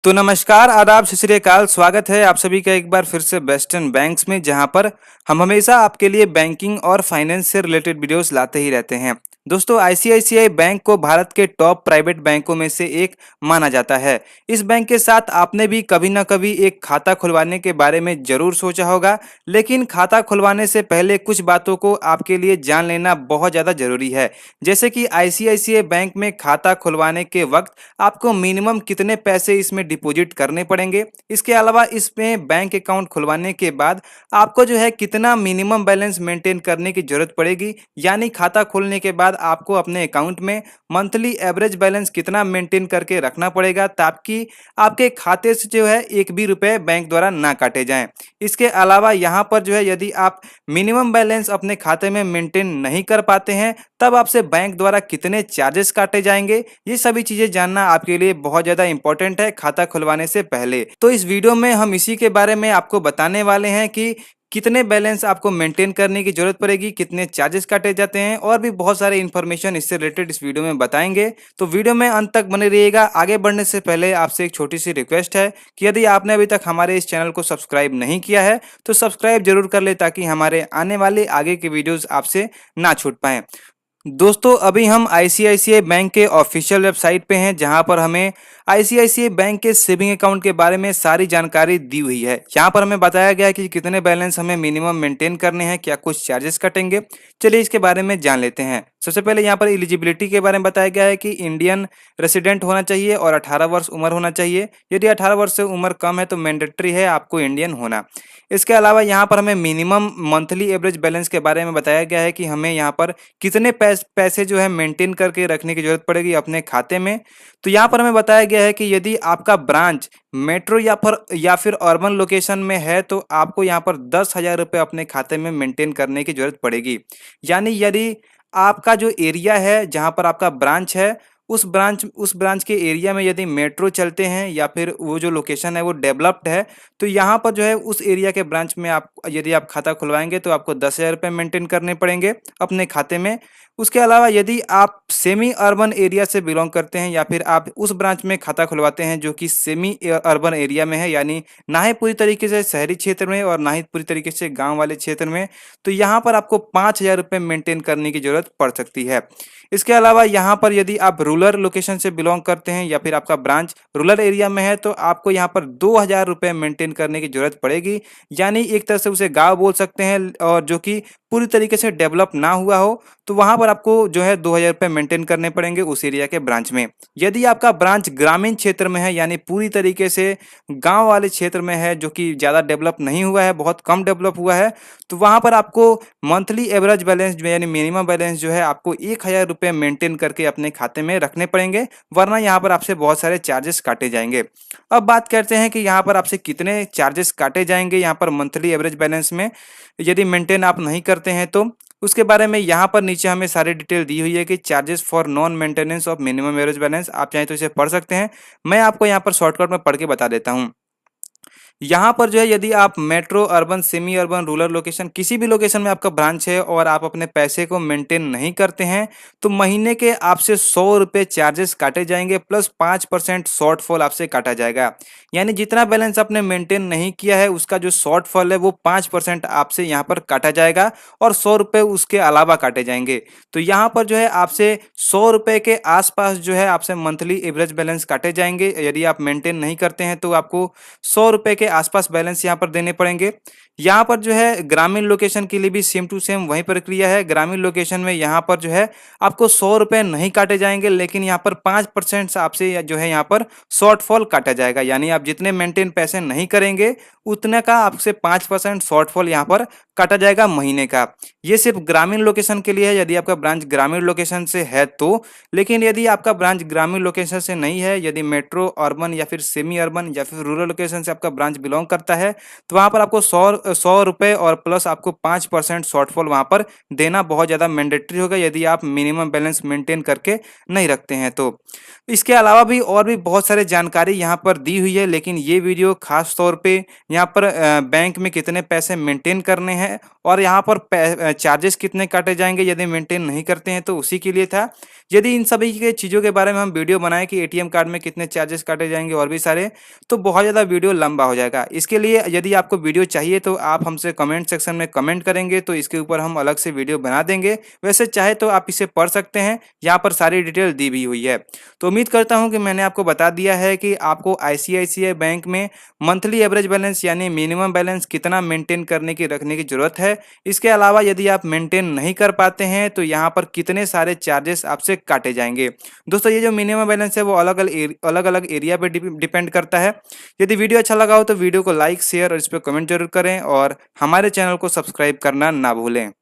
तो नमस्कार, आदाब, सत श्री अकाल। स्वागत है आप सभी का एक बार फिर से वेस्टर्न बैंक्स में, जहां पर हम हमेशा आपके लिए बैंकिंग और फाइनेंस से रिलेटेड वीडियोस लाते ही रहते हैं। दोस्तों, आईसीआईसीआई बैंक को भारत के टॉप प्राइवेट बैंकों में से एक माना जाता है। इस बैंक के साथ आपने भी कभी ना कभी एक खाता खुलवाने के बारे में जरूर सोचा होगा, लेकिन खाता खुलवाने से पहले कुछ बातों को आपके लिए जान लेना बहुत ज़्यादा जरूरी है। जैसे कि आईसीआईसीआई बैंक में खाता खुलवाने के वक्त आपको मिनिमम कितने पैसे इसमें डिपॉजिट करने पड़ेंगे। इसके अलावा इसमें बैंक अकाउंट खुलवाने के बाद आपको जो है कितना मिनिमम बैलेंस मेंटेन करने की जरूरत पड़ेगी, यानी खाता खोलने के बाद आपको अपने अकाउंट में मंथली एवरेज बैलेंस कितना मेंटेन करके रखना पड़ेगा, ताकि आपके खाते से जो है एक भी रुपए बैंक द्वारा ना काटे जाएं। इसके अलावा यहाँ पर जो है यदि आप मिनिमम बैलेंस अपने खाते में मेंटेन नहीं कर पाते हैं, तब आपसे बैंक द्वारा कितने चार्जेस काटे जाएंगे, ये सभी चीजें जानना आपके लिए बहुत ज्यादा इंपॉर्टेंट है खाता खुलवाने से पहले। तो इस वीडियो में हम इसी के बारे में आपको बताने वाले हैं कि कितने बैलेंस आपको मेंटेन करने की जरूरत पड़ेगी, कितने चार्जेस काटे जाते हैं, और भी बहुत सारे इन्फॉर्मेशन इससे रिलेटेड इस वीडियो में बताएंगे। तो वीडियो में अंत तक बने रहिएगा। आगे बढ़ने से पहले आपसे एक छोटी सी रिक्वेस्ट है कि यदि आपने अभी तक हमारे इस चैनल को सब्सक्राइब नहीं किया है तो सब्सक्राइब जरूर कर ले, ताकि हमारे आने वाले आगे के वीडियोस आपसे ना छूट पाएं। दोस्तों, अभी हम आईसीआईसीआई बैंक के ऑफिशियल वेबसाइट पे हैं, जहां पर हमें आईसीआईसीआई बैंक के सेविंग अकाउंट के बारे में सारी जानकारी दी हुई है। यहाँ पर हमें बताया गया है कि कितने बैलेंस हमें मिनिमम मेंटेन करने हैं, क्या कुछ चार्जेस कटेंगे। चलिए इसके बारे में जान लेते हैं। सबसे पहले यहाँ पर एलिजिबिलिटी के बारे में बताया गया है कि इंडियन रेसिडेंट होना चाहिए और 18 वर्ष उम्र होना चाहिए। यदि 18 वर्ष से उम्र कम है तो मैंडेटरी है आपको इंडियन होना। इसके अलावा यहाँ पर हमें मिनिमम मंथली एवरेज बैलेंस के बारे में बताया गया है कि हमें यहाँ पर कितने पैसे जो है मेंटेन करके रखने की जरूरत पड़ेगी अपने खाते में। तो यहाँ पर हमें बताया गया है कि यदि आपका ब्रांच मेट्रो या फिर अर्बन लोकेशन में है तो आपको यहाँ पर 10,000 रुपये अपने खाते में मेंटेन करने की जरूरत पड़ेगी। यानी यदि आपका जो एरिया है जहाँ पर आपका ब्रांच है, उस ब्रांच के एरिया में यदि मेट्रो चलते हैं या फिर वो जो लोकेशन है वो डेवलप्ड है, तो यहाँ पर जो है उस एरिया के ब्रांच में आप यदि आप खाता खुलवाएंगे तो आपको 10,000 रुपये मेंटेन करने पड़ेंगे अपने खाते में। उसके अलावा यदि आप सेमी अर्बन एरिया से बिलोंग करते हैं या फिर आप उस ब्रांच में खाता खुलवाते हैं जो कि सेमी अर्बन एरिया में है, यानी ना ही पूरी तरीके से शहरी क्षेत्र में और ना ही पूरी तरीके से गांव वाले क्षेत्र में, तो यहाँ पर आपको 5,000 रुपये मेंटेन करने की जरूरत पड़ सकती है। इसके अलावा यहाँ पर यदि आप रूरल लोकेशन से बिलोंग करते हैं या फिर आपका ब्रांच रूरल एरिया में है तो आपको यहाँ पर 2,000 रुपये मेंटेन करने की जरूरत पड़ेगी। यानी एक तरह से उसे गांव बोल सकते हैं, और जो कि पूरी तरीके से डेवलप ना हुआ हो, तो वहां पर आपको जो है 2,000 रुपये मेंटेन करने पड़ेंगे उस एरिया के ब्रांच में। यदि आपका ब्रांच ग्रामीण क्षेत्र में है, यानी पूरी तरीके से गांव वाले क्षेत्र में है, जो कि ज़्यादा डेवलप नहीं हुआ है, बहुत कम डेवलप हुआ है, तो वहां पर आपको मंथली एवरेज बैलेंस जो यानी मिनिमम बैलेंस जो है आपको 1,000 रुपये मेंटेन करके अपने खाते में रखने पड़ेंगे, वरना यहाँ पर आपसे बहुत सारे चार्जेस काटे जाएंगे। अब बात करते हैं कि यहाँ पर आपसे कितने चार्जेस काटे जाएंगे यहाँ पर मंथली एवरेज बैलेंस में, यदि मेंटेन आप नहीं करते हैं तो। उसके बारे में यहाँ पर नीचे हमें सारी डिटेल दी हुई है कि charges for non maintenance of minimum average balance. आप चाहें तो इसे पढ़ सकते हैं, मैं आपको यहाँ पर शॉर्टकट में पढ़ के बता देता हूँ। यहाँ पर जो है यदि आप metro, urban, semi urban, rural location, किसी भी लोकेशन में आपका ब्रांच है और आप अपने पैसे को मेंटेन नहीं करते हैं, तो महीने के आपसे 100 रुपये चार्जेस काटे जाएंगे, प्लस 5% शॉर्टफॉल आपसे काटा जाएगा। यानी जितना बैलेंस आपने मेंटेन नहीं किया है उसका जो शॉर्टफॉल है वो 5% आपसे यहाँ पर काटा जाएगा, और 100 रुपये उसके अलावा काटे जाएंगे। तो यहाँ पर जो है आपसे 100 रुपये के आसपास जो है आपसे मंथली एवरेज बैलेंस काटे जाएंगे। यदि आप मेंटेन नहीं करते हैं तो आपको 100 रुपये के आसपास बैलेंस यहाँ पर देने पड़ेंगे। यहाँ पर जो है ग्रामीण लोकेशन के लिए भी सेम टू सेम वही प्रक्रिया है। ग्रामीण लोकेशन में यहाँ पर जो है आपको 100 रुपये नहीं काटे जाएंगे, लेकिन यहाँ पर 5% आपसे जो है यहाँ पर शॉर्टफॉल काटा जाएगा। यानी आप जितने मेंटेन पैसे नहीं करेंगे उतने का आपसे 5% शॉर्टफॉल यहाँ पर काटा जाएगा महीने का। ये सिर्फ ग्रामीण लोकेशन के लिए है, यदि आपका ब्रांच ग्रामीण लोकेशन से है तो। लेकिन यदि आपका ब्रांच ग्रामीण लोकेशन से नहीं है, यदि मेट्रो, अर्बन या फिर सेमी अर्बन या फिर रूरल लोकेशन से आप आपका ब्रांच बिलोंग करता है, तो वहाँ पर आपको 100 रुपये और प्लस आपको 5% शॉर्टफॉल वहाँ पर देना बहुत ज़्यादा मैंडेटरी होगा, यदि आप मिनिमम बैलेंस मेंटेन करके नहीं रखते हैं तो। इसके अलावा भी और भी बहुत सारे जानकारी यहाँ पर दी हुई है, लेकिन ये वीडियो खास तौर पे यहाँ पर बैंक में कितने पैसे मेंटेन करने हैं और यहाँ पर चार्जेस कितने काटे जाएंगे यदि मेंटेन नहीं करते हैं, तो उसी के लिए था। यदि इन सभी के चीज़ों के बारे में हम वीडियो बनाए कि एटीएम कार्ड में कितने चार्जेस काटे जाएंगे और भी सारे, तो बहुत ज़्यादा वीडियो लंबा हो जाएगा। इसके लिए यदि आपको वीडियो चाहिए तो आप हमसे कमेंट सेक्शन में कमेंट करेंगे, तो इसके ऊपर हम अलग से वीडियो बना देंगे। वैसे चाहे तो आप इसे पढ़ सकते हैं, यहाँ पर सारी डिटेल दी भी हुई है। तो उम्मीद करता हूँ कि मैंने आपको बता दिया है कि आपको आईसीआईसीआई बैंक में मंथली एवरेज बैलेंस यानी मिनिमम बैलेंस कितना मेंटेन करने की रखने की जरूरत है। इसके अलावा यदि आप मेंटेन नहीं कर पाते हैं तो यहाँ पर कितने सारे चार्जेस आपसे काटे जाएंगे। दोस्तों, ये जो मिनिमम बैलेंस है वो अलग अलग एरिया पे डिपेंड करता है। यदि वीडियो अच्छा लगा हो तो वीडियो को लाइक शेयर और इस पर कमेंट जरूर करें और हमारे चैनल को सब्सक्राइब करना ना भूलें।